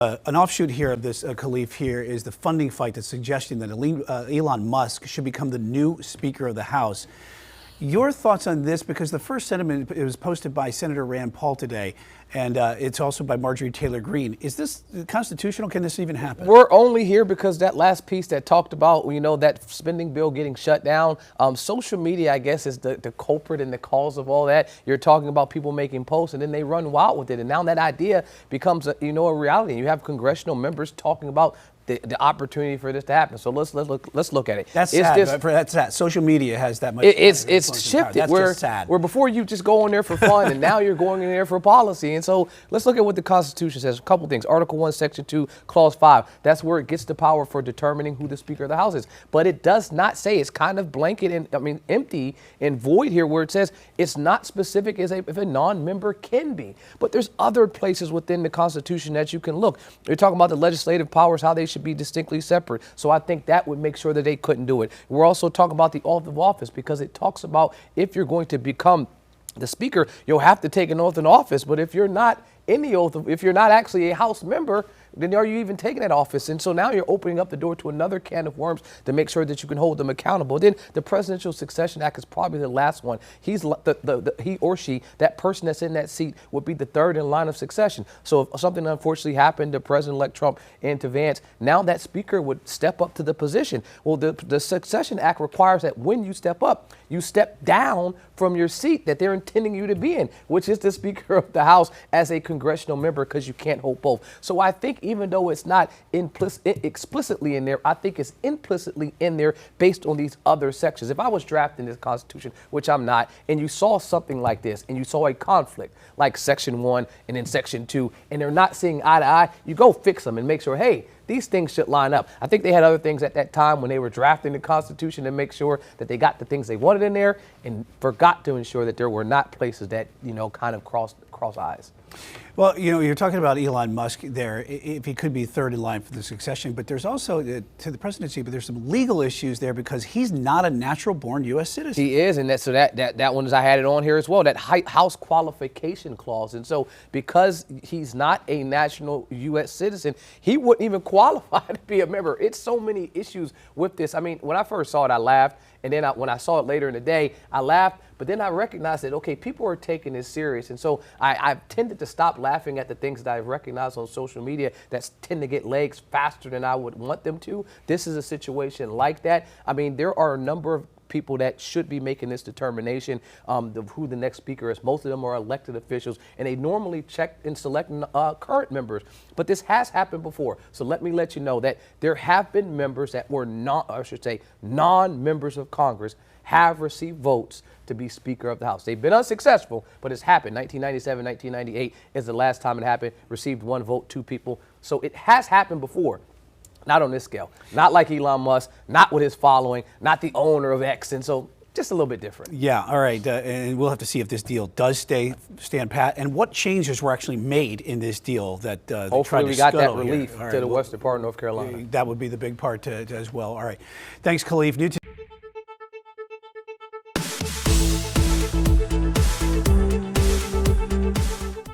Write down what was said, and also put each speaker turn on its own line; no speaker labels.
An offshoot here of this, Khalif, here is the funding fight that's suggesting that Elon Musk should become the new Speaker of the House. Your thoughts on this? Because the first sentiment, it was posted by Senator Rand Paul today, and it's also by Marjorie Taylor Greene. Is this constitutional? Can this even happen?
We're only here because that last piece that talked about, that spending bill getting shut down. Social media, I guess, is the culprit and the cause of all that. You're talking about people making posts, and then they run wild with it. And now that idea becomes, a reality. You have congressional members talking about the opportunity for this to happen. So let's look at it.
That's sad. That's sad. Social media has that much.
It's shifted.
That's just sad.
Where before you just go in there for fun, and now you're going in there for policy. And so let's look at what the Constitution says. A couple things. Article 1, Section 2, Clause 5. That's where it gets the power for determining who the Speaker of the House is. But it does not say. It's kind of blanket and empty and void here, where it says it's not specific as if a non-member can be. But there's other places within the Constitution that you can look. You're talking about the legislative powers, how they should be distinctly separate. So I think that would make sure that they couldn't do it. We're also talking about the oath of office, because it talks about if you're going to become the Speaker, you'll have to take an oath in office. But if you're not in the oath, if you're not actually a House member, then are you even taking that office? And so now you're opening up the door to another can of worms to make sure that you can hold them accountable. Then the Presidential Succession Act is probably the last one. He or she, that person that's in that seat, would be the third in line of succession. So if something unfortunately happened to President-elect Trump and to Vance, now that Speaker would step up to the position. Well, the Succession Act requires that when you step up, you step down from your seat that they're intending you to be in, which is the Speaker of the House as a congressional member, because you can't hold both. So I think even though it's not explicitly in there, I think it's implicitly in there based on these other sections. If I was drafting this Constitution, which I'm not, and you saw something like this, and you saw a conflict like Section 1 and then Section 2, and they're not seeing eye to eye, you go fix them and make sure, hey, these things should line up. I think they had other things at that time when they were drafting the Constitution to make sure that they got the things they wanted in there, and forgot to ensure that there were not places that, kind of cross eyes.
Well, you're talking about Elon Musk there, if he could be third in line for the succession, but there's also to the presidency, but there's some legal issues there because he's not a natural-born U.S. citizen. He
is, and that one is, I had it on here as well, that House qualification clause. And so because he's not a national U.S. citizen, he wouldn't even qualify to be a member. It's so many issues with this. I mean, when I first saw it, I laughed. And then when I saw it later in the day, I laughed, but then I recognized that, okay, people are taking this serious. And so I've tended to stop laughing at the things that I've recognized on social media that tend to get legs faster than I would want them to. This is a situation like that. I mean, there are a number of people that should be making this determination of who the next speaker is. Most of them are elected officials, and they normally check and select current members. But this has happened before. So let me let you know that there have been members that were non-members of Congress have received votes to be Speaker of the House. They've been unsuccessful, but it's happened. 1997, 1998 is the last time it happened. Received 1 vote, 2 people. So it has happened before. Not on this scale. Not like Elon Musk, not with his following, not the owner of X. And so just a little bit different.
Yeah, all right. And we'll have to see if this deal does stand pat and what changes were actually made in this deal that
hopefully we got that relief to the western part of North Carolina.
That would be the big part as well. All right. Thanks, Khalif.